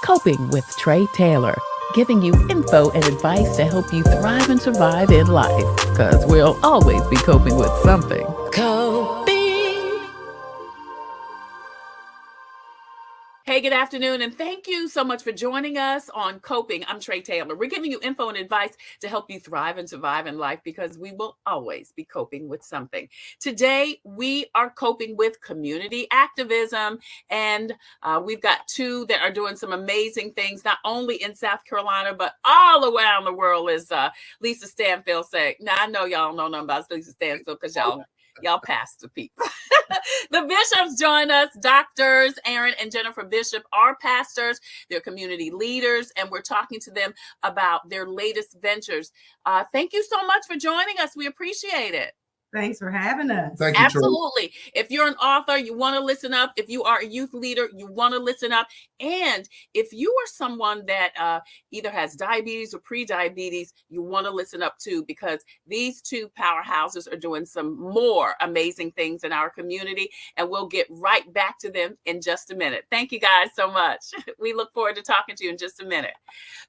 Coping with Tre Tailor, giving you info and advice to help you thrive and survive in life, because we'll always be coping with something. Coping. Hey, good afternoon, and thank you so much for joining us on Coping. I'm Tre Tailor. We're giving you info and advice to help you thrive and survive in life, because we will always be coping with something. Today, we are coping with community activism, and we've got two that are doing some amazing things, not only in South Carolina, but all around the world, as Lisa Stanfield said. Now, I know y'all don't know nothing about Lisa Stanfield because y'all pastor people. The bishops join us. Doctors Aaron and Jennifer Bishop are pastors. They're community leaders, and we're talking to them about their latest ventures. Thank you so much for joining us. We appreciate it. Thanks for having us. Thank you, Absolutely. Troy. If you're an author, you want to listen up. If you are a youth leader, you want to listen up. And if you are someone that either has diabetes or pre-diabetes, you want to listen up too, because these two powerhouses are doing some more amazing things in our community, and we'll get right back to them in just a minute. Thank you guys so much. We look forward to talking to you in just a minute.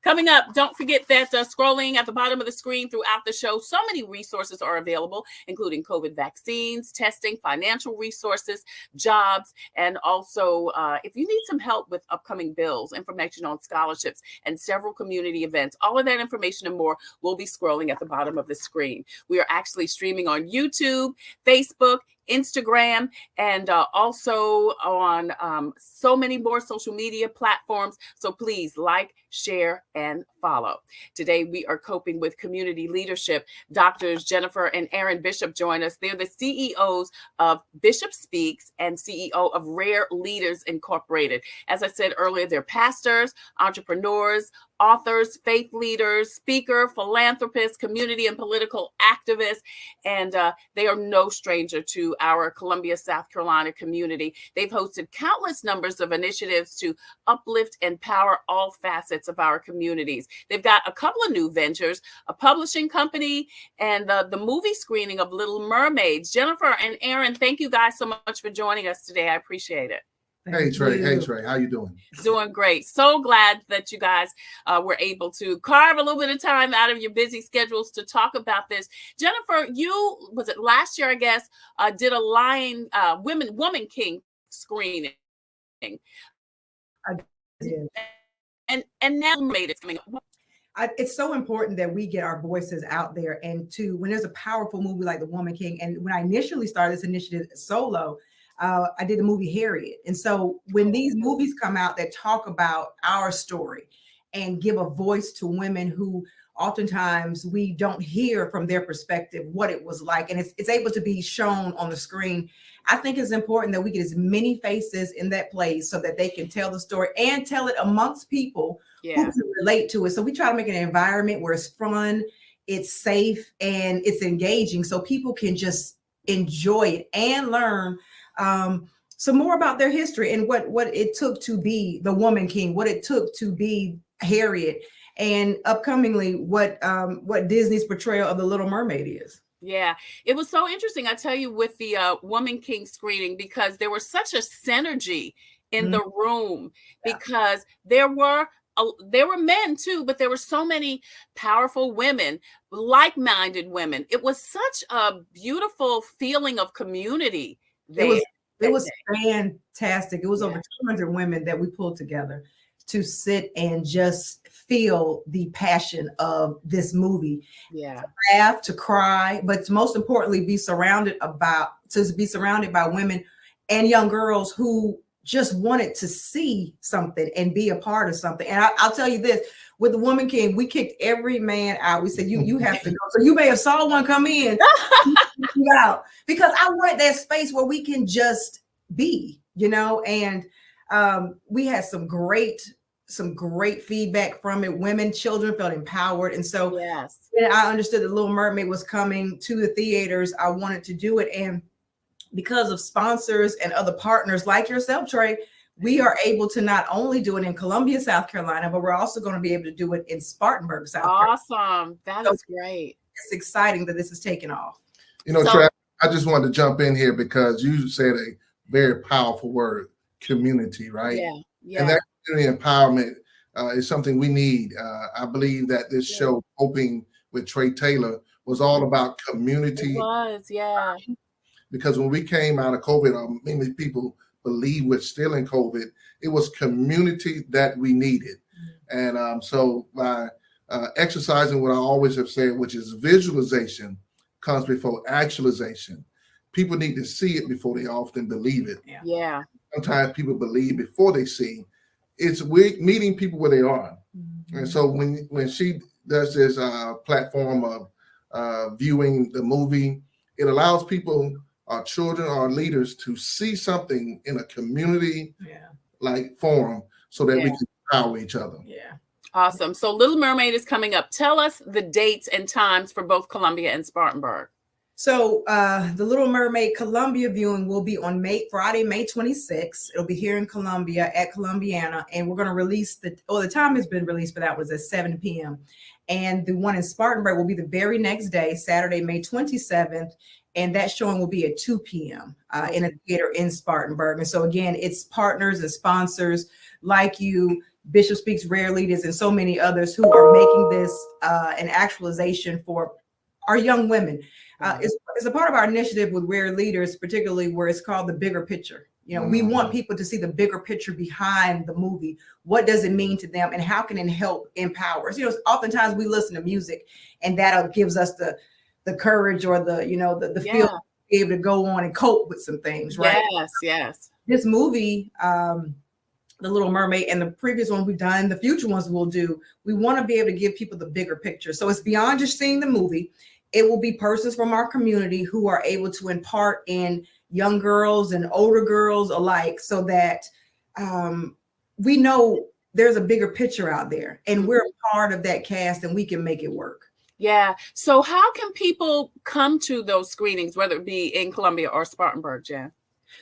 Coming up, don't forget that scrolling at the bottom of the screen throughout the show, so many resources are available, including COVID vaccines, testing, financial resources, jobs, and also if you need some help with upcoming bills, information on scholarships, and several community events. All of that information and more will be scrolling at the bottom of the screen. We are actually streaming on YouTube, Facebook, Instagram, and also on so many more social media platforms. So please like, share, and follow. Today, we are coping with community leadership. Doctors Jennifer and Aaron Bishop join us. They're the CEOs of Bishop Speaks and CEO of Rare Leaders Incorporated. As I said earlier, they're pastors, entrepreneurs, authors, faith leaders, speaker, philanthropists, community and political activists, and they are no stranger to our Columbia, South Carolina community. They've hosted countless numbers of initiatives to uplift and empower all facets of our communities. They've got a couple of new ventures, a publishing company, and the movie screening of Little Mermaids. Jennifer and Aaron, thank you guys so much for joining us today. I appreciate it. Hey, Trey. Hey, Trey. How you doing? Doing great. So glad that you guys were able to carve a little bit of time out of your busy schedules to talk about this. Jennifer, you, was it last year, I guess, did a Woman King screening. I did. And now made it coming up. It's so important that we get our voices out there, and when there's a powerful movie like The Woman King, and when I initially started this initiative solo, I did the movie Harriet. And so when these movies come out that talk about our story and give a voice to women who oftentimes we don't hear from their perspective what it was like, and it's able to be shown on the screen, I think it's important that we get as many faces in that place so that they can tell the story and tell it amongst people who can relate to it. So we try to make an environment where it's fun, it's safe, and it's engaging, so people can just enjoy it and learn some more about their history and what it took to be the Woman King, what it took to be Harriet, and upcomingly what Disney's portrayal of the Little Mermaid is. Yeah, it was so interesting, I tell you, with the Woman King screening, because there was such a synergy in the room, because there were men too, but there were so many powerful women, like-minded women. It was such a beautiful feeling of community. It was fantastic. It was over 200 women that we pulled together to sit and just feel the passion of this movie. Yeah. To laugh, to cry, but to most importantly, be surrounded by women and young girls who just wanted to see something and be a part of something. And I'll tell you this, with the Woman King, we kicked every man out. We said, you have to go. So you may have saw one come in out, because I wanted that space where we can just be, and we had some great feedback from it. Women, children felt empowered. And so when I understood that Little Mermaid was coming to the theaters, I wanted to do it. And because of sponsors and other partners like yourself, Trey, we are able to not only do it in Columbia, South Carolina, but we're also going to be able to do it in Spartanburg, South Carolina. Awesome. That is great. It's exciting that this is taking off. Trey, I just wanted to jump in here because you said a very powerful word, community, right? Yeah. And that community empowerment is something we need. I believe that this show, Coping with Tre Tailor, was all about community. It was, yeah. Because when we came out of COVID, many people believe we're still in COVID. It was community that we needed. And so by exercising what I always have said, which is visualization comes before actualization. People need to see it before they often believe it. Yeah. Sometimes people believe before they see. We're meeting people where they are. And so when she does this platform of viewing the movie, it allows people, our children, our leaders, to see something in a community like forum so that we can empower each other. Awesome. So Little Mermaid is coming up. Tell us the dates and times for both Columbia and Spartanburg. So the Little Mermaid Columbia viewing will be on Friday, May 26th. It'll be here in Columbia at Columbiana, and we're going to release the time has been released for that was at 7 p.m. And the one in Spartanburg will be the very next day, Saturday, May 27th. And that showing will be at 2 p.m. In a theater in Spartanburg. And so again, it's partners and sponsors like you, Bishop Speaks Rare Leaders, and so many others who are making this an actualization for our young women. It's a part of our initiative with Rare Leaders, particularly where it's called the bigger picture. You know, we want people to see the bigger picture behind the movie. What does it mean to them, and how can it help empower us? You know, oftentimes we listen to music, and that gives us the courage or the feel to be able to go on and cope with some things, right? Yes. This movie, The Little Mermaid, and the previous one we've done, the future ones we'll do, we want to be able to give people the bigger picture. So it's beyond just seeing the movie. It will be persons from our community who are able to impart in young girls and older girls alike, so that we know there's a bigger picture out there, and we're a part of that cast, and we can make it work. Yeah. So how can people come to those screenings, whether it be in Columbia or Spartanburg, Jan?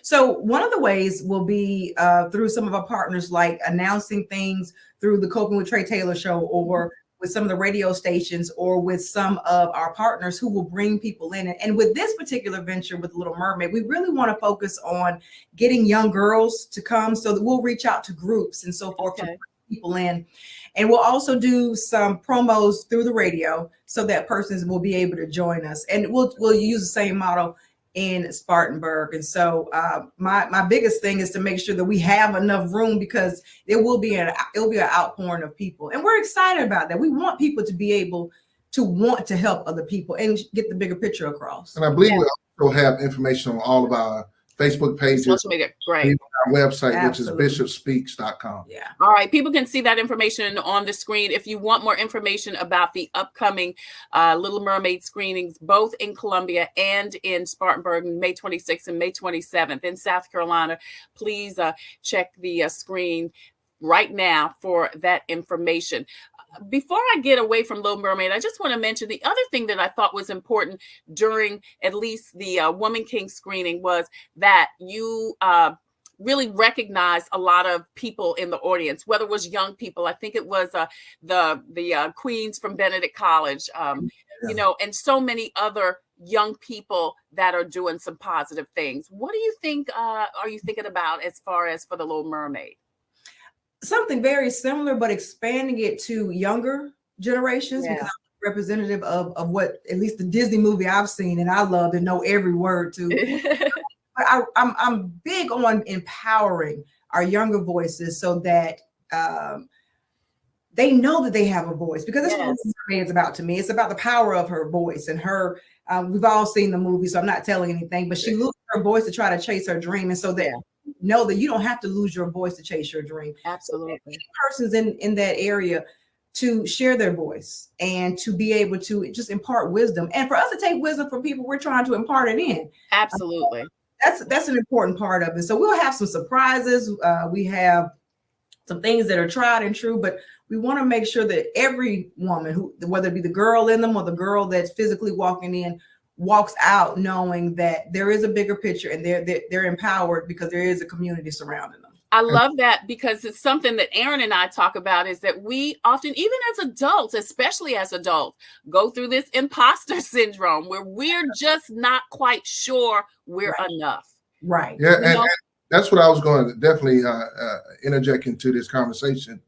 So one of the ways will be through some of our partners, like announcing things through the Coping with Tre Tailor show, or with some of the radio stations, or with some of our partners who will bring people in. And with this particular venture with Little Mermaid, we really want to focus on getting young girls to come, so that we'll reach out to groups and so forth to bring people in. And we'll also do some promos through the radio so that persons will be able to join us. And we'll use the same model in Spartanburg. And so my biggest thing is to make sure that we have enough room, because it'll be an outpouring of people. And we're excited about that. We want people to be able to want to help other people and get the bigger picture across. And I believe we also have information on all of our Facebook pages, social media, great. Our website, Absolutely. which is bishopspeaks.com. Yeah. All right. People can see that information on the screen. If you want more information about the upcoming Little Mermaid screenings, both in Columbia and in Spartanburg, May 26th and May 27th in South Carolina, please check the screen right now for that information. Before I get away from Little Mermaid, I just want to mention the other thing that I thought was important during at least the Woman King screening was that you really recognized a lot of people in the audience, whether it was young people. I think it was the queens from Benedict College, you know, and so many other young people that are doing some positive things. What do you think are you thinking about as far as for the Little Mermaid? Something very similar, but expanding it to younger generations, because I'm representative of what at least the Disney movie I've seen and I love and know every word to. But I'm big on empowering our younger voices so that they know that they have a voice, because that's what it's about to me. It's about the power of her voice and her. We've all seen the movie, so I'm not telling anything, but she loses her voice to try to chase her dream, and so that. Know that you don't have to lose your voice to chase your dream. Absolutely. So persons in that area to share their voice and to be able to just impart wisdom, and for us to take wisdom from people we're trying to impart it in. Absolutely. That's an important part of it. So we'll have some surprises. We have some things that are tried and true, but we want to make sure that every woman, who, whether it be the girl in them or the girl that's physically walking in, walks out knowing that there is a bigger picture, and they're empowered because there is a community surrounding them. I love that, because it's something that Aaron and I talk about, is that we often, even as adults, especially as adults, go through this imposter syndrome where we're just not quite sure we're enough. Right. Yeah. And that's what I was going to definitely interject into this conversation.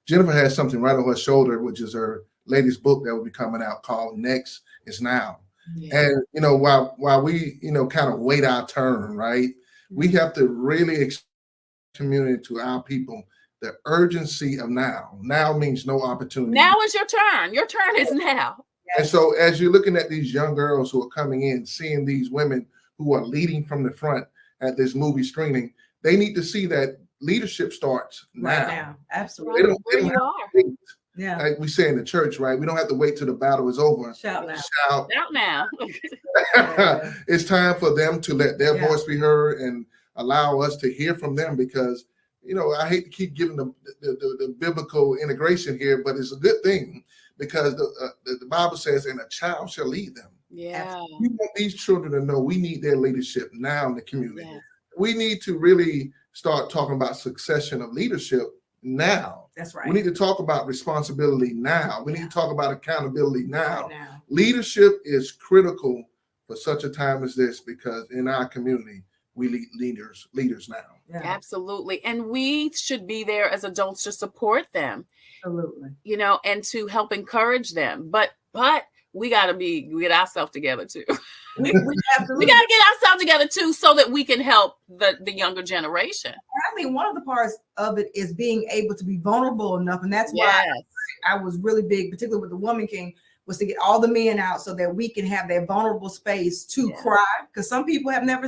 Jennifer has something right on her shoulder, which is her latest book that will be coming out called Next is Now. Yeah. And, while we, kind of wait our turn, right? We have to really communicate to our people the urgency of now. Now means no opportunity. Now is your turn. Your turn is now. And so as you're looking at these young girls who are coming in, seeing these women who are leading from the front at this movie screening, they need to see that leadership starts now. Right now. Absolutely. They don't Where you have to are. wait. Yeah. Like we say in the church, right? We don't have to wait till the battle is over. Shout now. Shout. Out now. It's time for them to let their Yeah. voice be heard and allow us to hear from them, because I hate to keep giving the biblical integration here, but it's a good thing, because the Bible says, and a child shall lead them. Yeah. We want these children to know we need their leadership now in the community. Yes. We need to really start talking about succession of leadership now. That's We right. need to talk about responsibility now. We need to talk about accountability now. Right now. Leadership is critical for such a time as this, because in our community, we lead leaders now. Yeah. Absolutely. And we should be there as adults to support them, Absolutely. and to help encourage them. But we got to get ourselves together too. We We absolutely. got to get ourselves together too, so that we can help the younger generation. I think one of the parts of it is being able to be vulnerable enough, and that's why Yes. I was really big, particularly with the Woman King, was to get all the men out so that we can have that vulnerable space to Yeah. cry, because some people have never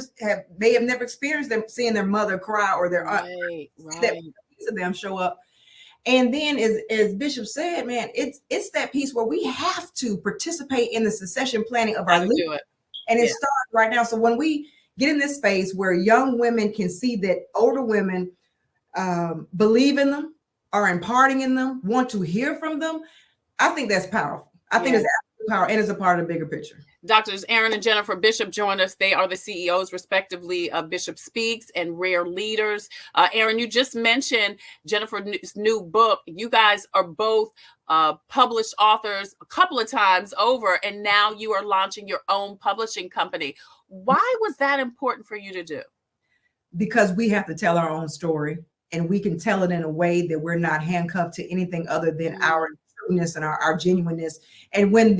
experienced them seeing their mother cry or their aunt that Right. piece of them show up. And then, as Bishop said, man, it's that piece where we have to participate in the succession planning of our Gotta leaders. do it. And it Yeah. starts right now. So when we get in this space where young women can see that older women believe in them, are imparting in them, want to hear from them, I think that's powerful. I think it's absolutely powerful, and it's a part of the bigger picture. Doctors Aaron and Jennifer Bishop join us. They are the CEOs, respectively, of Bishop Speaks and Rare Leaders. Aaron, you just mentioned Jennifer's new book. You guys are both published authors a couple of times over, and now you are launching your own publishing company. Why was that important for you to do? Because we have to tell our own story, and we can tell it in a way that we're not handcuffed to anything other than our trueness and our genuineness. And when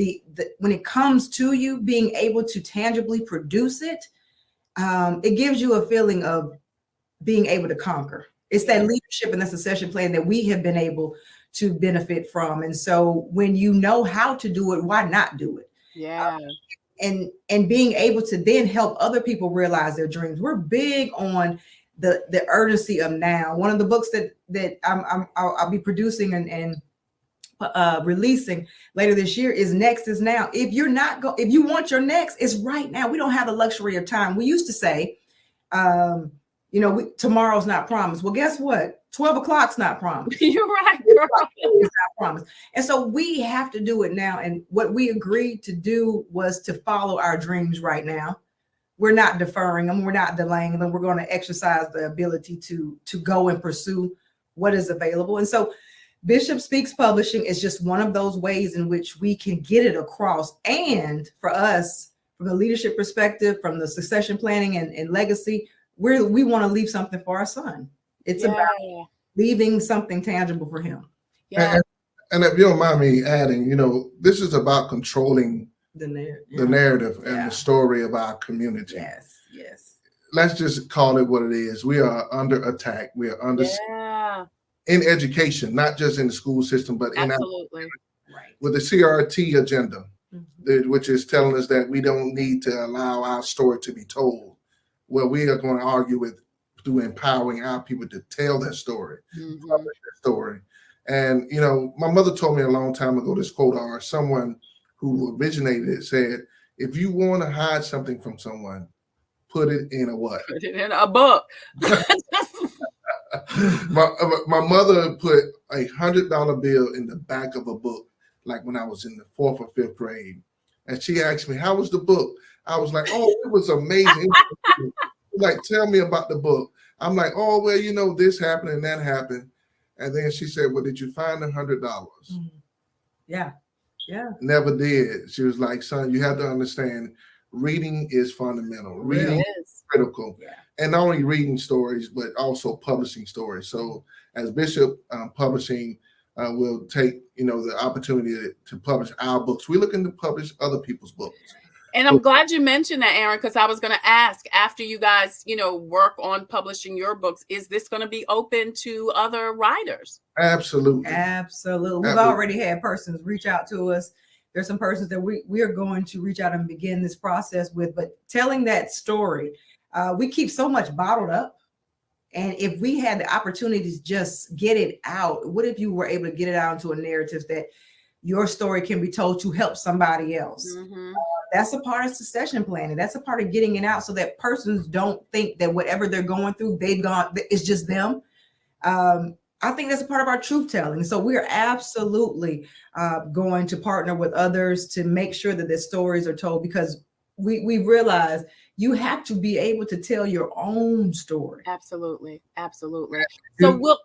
when it comes to you being able to tangibly produce it, it gives you a feeling of being able to conquer. It's that leadership and the succession plan that we have been able to benefit from. And so when you know how to do it, why not do it? Yeah. And being able to then help other people realize their dreams. We're big on the urgency of now. One of the books that I'll be producing and releasing later this year is Next is Now. If you want your next, it's right now. We don't have the luxury of time. We used to say, tomorrow's not promised. Well, guess what? 12 o'clock's not promised. You're right, It's girl. not promised. And so we have to do it now. And what we agreed to do was to follow our dreams right now. We're not deferring them. We're not delaying them. We're going to exercise the ability to go and pursue what is available. And so Bishop Speaks Publishing is just one of those ways in which we can get it across. And for us, from the leadership perspective, from the succession planning and legacy, we want to leave something for our son. It's about leaving something tangible for him. Yeah. And if you don't mind me adding, this is about controlling The narrative and the story of our community. Yes. Let's just call it what it is. We are under attack. We are under in education, not just in the school system, but Absolutely. with the CRT agenda, which is telling us that we don't need to allow our story to be told. Well, we are going to argue through empowering our people to tell their story, publish their story. And, my mother told me a long time ago, this quote, or someone who originated it said, if you want to hide something from someone, put it in a what? Put it in a book. My mother put $100 bill in the back of a book, like when I was in the 4th or 5th grade. And she asked me, how was the book? I was like, oh, it was amazing. Like, tell me about the book. I'm like, oh, well, this happened and that happened. And then she said, well, did you find $100? Yeah. Never did. She was like, son, you have to understand, reading is fundamental. Reading is critical. Yeah. And not only reading stories, but also publishing stories. So as Bishop Publishing, we'll take, the opportunity to publish our books. We're looking to publish other people's books. And I'm glad you mentioned that, Aaron, because I was going to ask, after you guys, work on publishing your books, is this going to be open to other writers? Absolutely. Absolutely. We've already had persons reach out to us. There's some persons that we are going to reach out and begin this process with, but telling that story, we keep so much bottled up. And if we had the opportunity to just get it out, what if you were able to get it out into a narrative that your story can be told to help somebody else? Mm-hmm. That's a part of succession planning. That's a part of getting it out so that persons don't think that whatever they're going through, it's just them. I think that's a part of our truth telling. So we're absolutely going to partner with others to make sure that their stories are told, because we realize you have to be able to tell your own story. Absolutely. So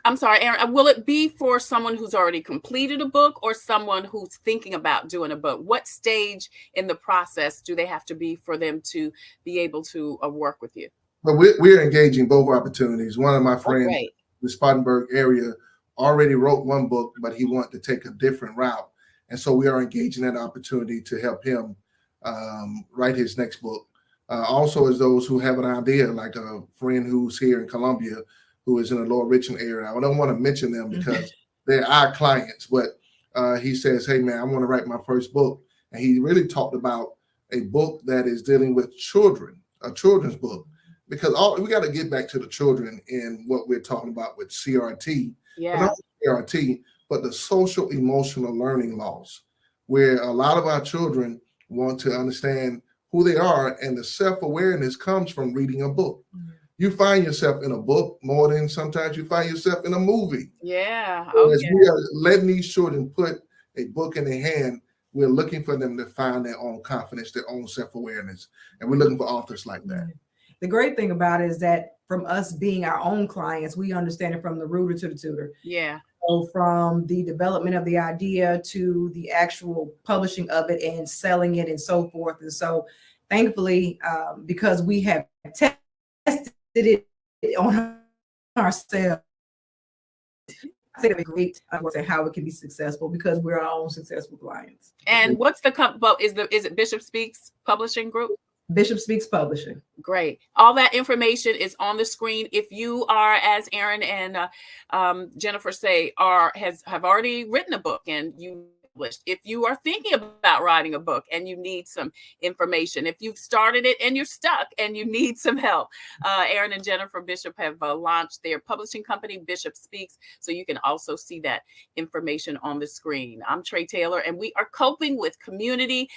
I'm sorry, Aaron, will it be for someone who's already completed a book or someone who's thinking about doing a book? What stage in the process do they have to be for them to be able to work with you? But we're engaging both opportunities. One of my friends in the Spartanburg area already wrote one book, but he wanted to take a different route. And so we are engaging that opportunity to help him write his next book. Also, as those who have an idea, like a friend who's here in Columbia, who is in the Lower Richland area. I don't want to mention them because they're our clients, but he says, hey, man, I want to write my first book. And he really talked about a book that is dealing with children, a children's book, because we got to get back to the children in what we're talking about with CRT, but not CRT, but the social emotional learning loss, where a lot of our children want to understand who they are, and the self-awareness comes from reading a book. You find yourself in a book more than sometimes you find yourself in a movie. Yeah. So as we are letting these children put a book in their hand, we're looking for them to find their own confidence, their own self-awareness. And we're looking for authors like that. The great thing about it is that from us being our own clients, we understand it from the rooter to the tutor. Yeah. So from the development of the idea to the actual publishing of it and selling it and so forth. And so thankfully, because we have tested it on ourselves, I think it's great how it can be successful because we're our own successful clients. And what's the is it Bishop Speaks Publishing Group? Bishop Speaks Publishing. Great. All that information is on the screen. If you are, as Aaron and Jennifer say, have already written a book and you published, if you are thinking about writing a book and you need some information, if you've started it and you're stuck and you need some help, Aaron and Jennifer Bishop have launched their publishing company, Bishop Speaks. So you can also see that information on the screen. I'm Tre Tailor, and we are coping with community.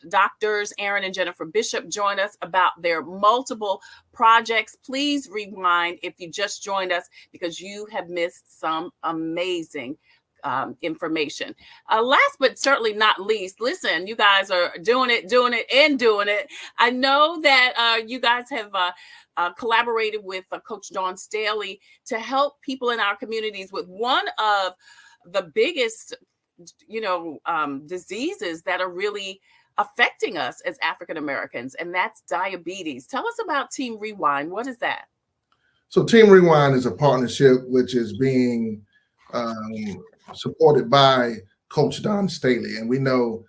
Doctors Aaron and Jennifer Bishop join us about their multiple projects. Please rewind if you just joined us because you have missed some amazing information. Last but certainly not least, listen, you guys are doing it. I know that you guys have collaborated with Coach Dawn Staley to help people in our communities with one of the biggest, diseases that are really affecting us as African Americans, and that's diabetes. Tell us about Team Rewind. What is that? So Team Rewind is a partnership which is being supported by Coach Dawn Staley. And we know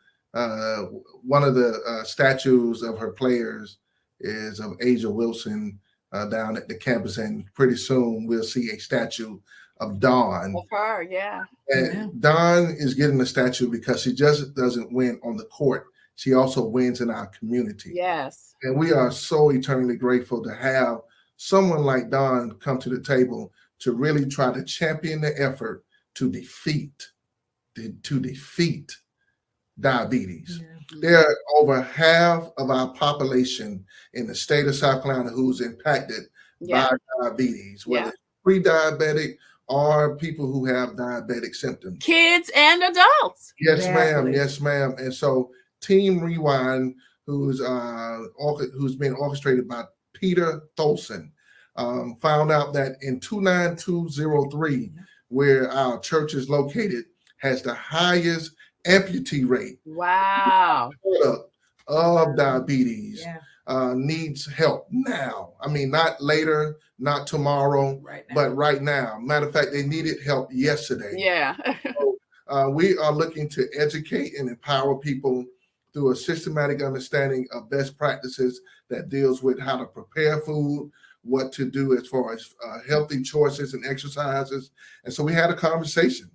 one of the statues of her players is of Asia Wilson down at the campus. And pretty soon we'll see a statue of Dawn. Of her, yeah. And Dawn is getting a statue because she just doesn't win on the court. She also wins in our community. Yes. And we are so eternally grateful to have someone like Dawn come to the table to really try to champion the effort to defeat diabetes. Yeah. There are over half of our population in the state of South Carolina who's impacted by diabetes, whether it's pre-diabetic or people who have diabetic symptoms. Kids and adults. Yes, ma'am. Yes, ma'am. And so Team Rewind, who's been orchestrated by Peter Tholson, found out that in 29203, where our church is located, has the highest amputee rate. Wow. Of diabetes. Yeah. needs help now. I mean, not later, not tomorrow, Right now. but right now. Matter of fact, they needed help yesterday. Yeah. So, we are looking to educate and empower people through a systematic understanding of best practices that deals with how to prepare food, what to do as far as healthy choices and exercises. And so we had a conversation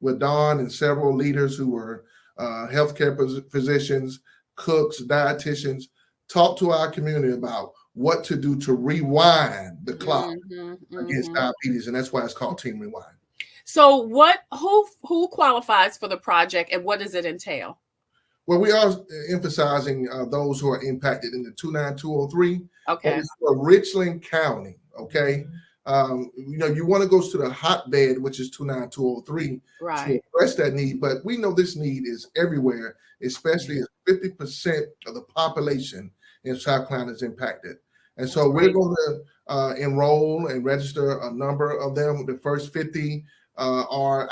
with Dawn and several leaders who were healthcare physicians, cooks, dietitians, talk to our community about what to do to rewind the clock against diabetes. And that's why it's called Team Rewind. So who qualifies for the project and what does it entail? Well, we are emphasizing those who are impacted in the 29203. Okay. It's for Richland County. Okay. You want to go to the hotbed, which is 29203, Right. to address that need. But we know this need is everywhere, especially as 50% of the population in South Carolina is impacted. And so we're going to enroll and register a number of them. The first 50 are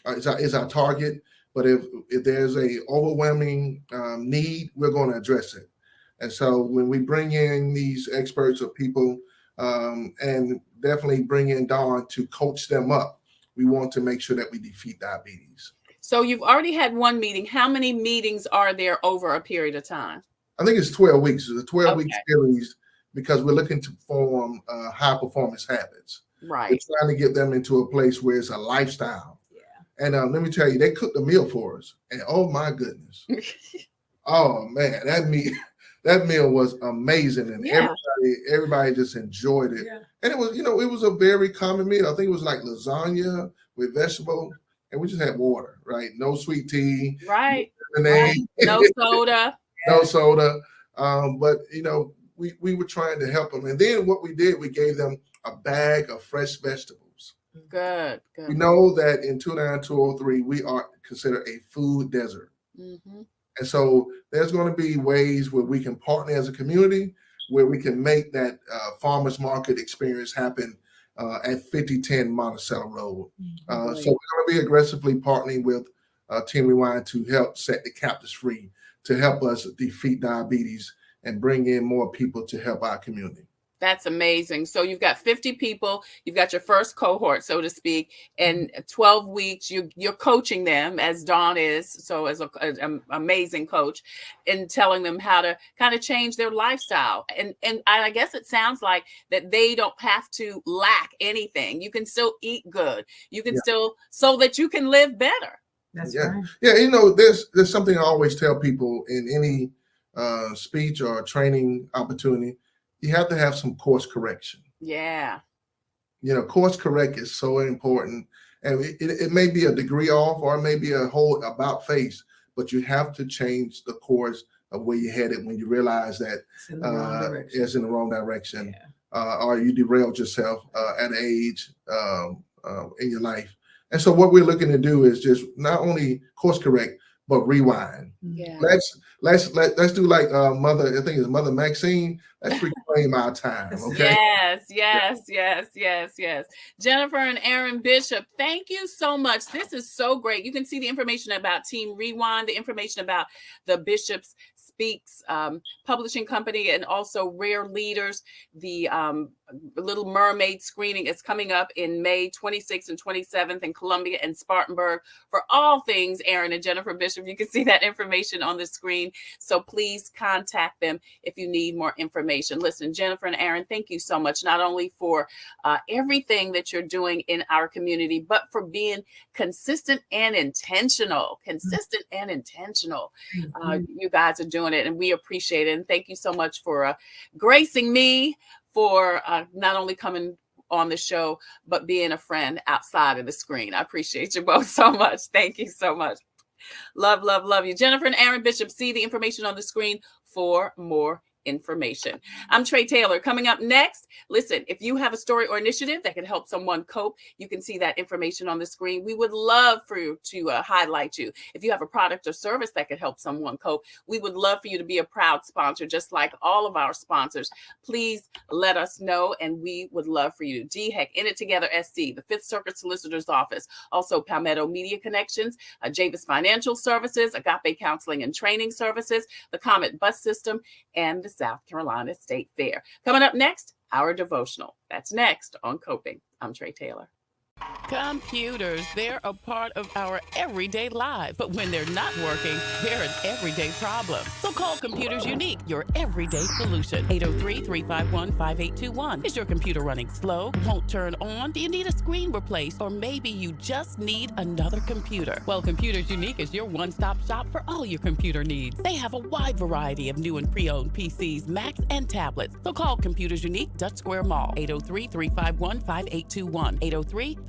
is our target. But if there's a overwhelming need, we're going to address it. And so when we bring in these experts or people, and definitely bring in Dawn to coach them up, we want to make sure that we defeat diabetes. So you've already had one meeting. How many meetings are there over a period of time? I think it's 12 weeks. It's a 12-week series because we're looking to form high performance habits. Right. We're trying to get them into a place where it's a lifestyle. Yeah. And let me tell you, they cooked a meal for us. And oh my goodness. Oh man, that meal was amazing. And everybody just enjoyed it. Yeah. And it was a very common meal. I think it was like lasagna with vegetable. And we just had water, right? No sweet tea. Right. No soda. No soda. But we were trying to help them. And then what we did, we gave them a bag of fresh vegetables. Good. We know that in 29203, we are considered a food desert. Mm-hmm. And so there's going to be ways where we can partner as a community, where we can make that farmers market experience happen at 5010 Monticello Road. So we're going to be aggressively partnering with Team Rewind to help set the captives free, to help us defeat diabetes and bring in more people to help our community. That's amazing. So you've got 50 people, you've got your first cohort, so to speak, and 12 weeks, you're coaching them as Dawn is, so as an amazing coach, and telling them how to kind of change their lifestyle. And I guess it sounds like that they don't have to lack anything. You can still eat good. You can still, so that you can live better. That's right. Yeah, there's something I always tell people in any speech or training opportunity. You have to have some course correction. Yeah. Course correct is so important. And it may be a degree off or it may be a whole about face, but you have to change the course of where you're headed when you realize that it's in the wrong direction. Or you derailed yourself at an age in your life. And so what we're looking to do is just not only course correct, but rewind. Yeah. Let's do like Mother, I think it's Mother Maxine. Let's reclaim our time. Okay. Yes. Jennifer and Aaron Bishop, thank you so much. This is so great. You can see the information about Team Rewind, the information about the Bishops Speaks publishing company, and also Rare Leaders. The Little Mermaid Screening is coming up in May 26th and 27th in Columbia and Spartanburg. For all things Aaron and Jennifer Bishop, you can see that information on the screen. So please contact them if you need more information. Listen, Jennifer and Aaron, thank you so much, not only for everything that you're doing in our community, but for being consistent and intentional. You guys are doing it, and we appreciate it. And thank you so much for gracing me for not only coming on the show, but being a friend outside of the screen. I appreciate you both so much. Thank you so much. Love you. Jennifer and Aaron Bishop, see the information on the screen for more information. I'm Tre Tailor. Coming up next, listen, if you have a story or initiative that can help someone cope, you can see that information on the screen. We would love for you to highlight you. If you have a product or service that could help someone cope, we would love for you to be a proud sponsor, just like all of our sponsors. Please let us know, and we would love for you. DHEC, In It Together SC, the Fifth Circuit Solicitor's Office, also Palmetto Media Connections, Javis Financial Services, Agape Counseling and Training Services, the Comet Bus System, and the South Carolina State Fair. Coming up next, our devotional. That's next on Coping. I'm Tre Tailor. Computers, they're a part of our everyday life, but when they're not working, they're an everyday problem. So call Computers Unique, your everyday solution. 803-351-5821. Is your computer running slow? Won't turn on? Do you need a screen replaced? Or maybe you just need another computer? Well, Computers Unique is your one-stop shop for all your computer needs. They have a wide variety of new and pre-owned PCs, Macs, and tablets. So call Computers Unique, Dutch Square Mall. 803-351-5821. 803-351-5821.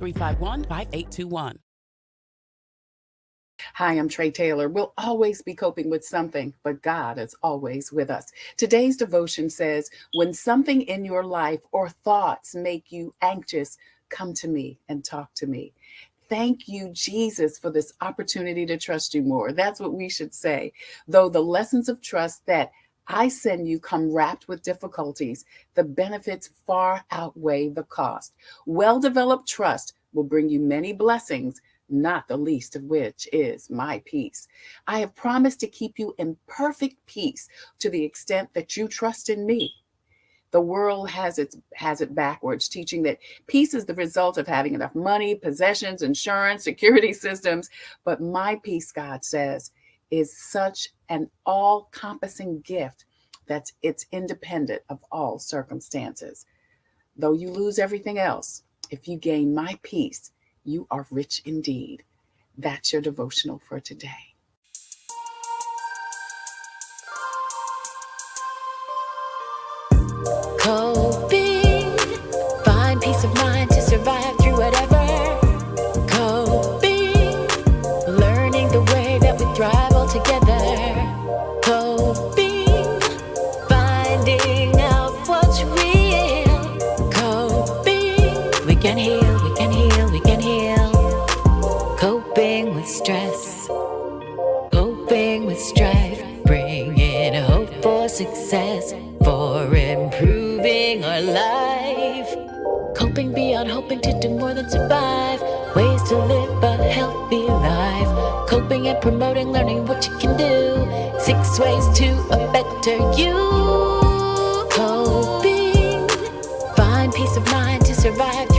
Hi, I'm Tre Tailor. We'll always be coping with something, but God is always with us. Today's devotion says, when something in your life or thoughts make you anxious, come to me and talk to me. Thank you, Jesus, for this opportunity to trust you more. That's what we should say. Though the lessons of trust that I send you come wrapped with difficulties, the benefits far outweigh the cost. Well-developed trust will bring you many blessings, not the least of which is my peace. I have promised to keep you in perfect peace to the extent that you trust in me. The world has it backwards, teaching that peace is the result of having enough money, possessions, insurance, security systems. But my peace, God says, is such an all-encompassing gift that it's independent of all circumstances. Though you lose everything else, if you gain my peace, you are rich indeed. That's your devotional for today. Coping, find peace of mind to survive through whatever. Coping, learning the way that we thrive all together. Coping, finding out what's real. Coping, we can heal, we can heal, we can heal. Coping with stress, coping with strife, bringing hope for success, for improving our life. Coping beyond hoping to do more than survive, ways to live a healthy life. Coping and promoting, learning what you can do, 6 ways to a better you. Coping, find peace of mind to survive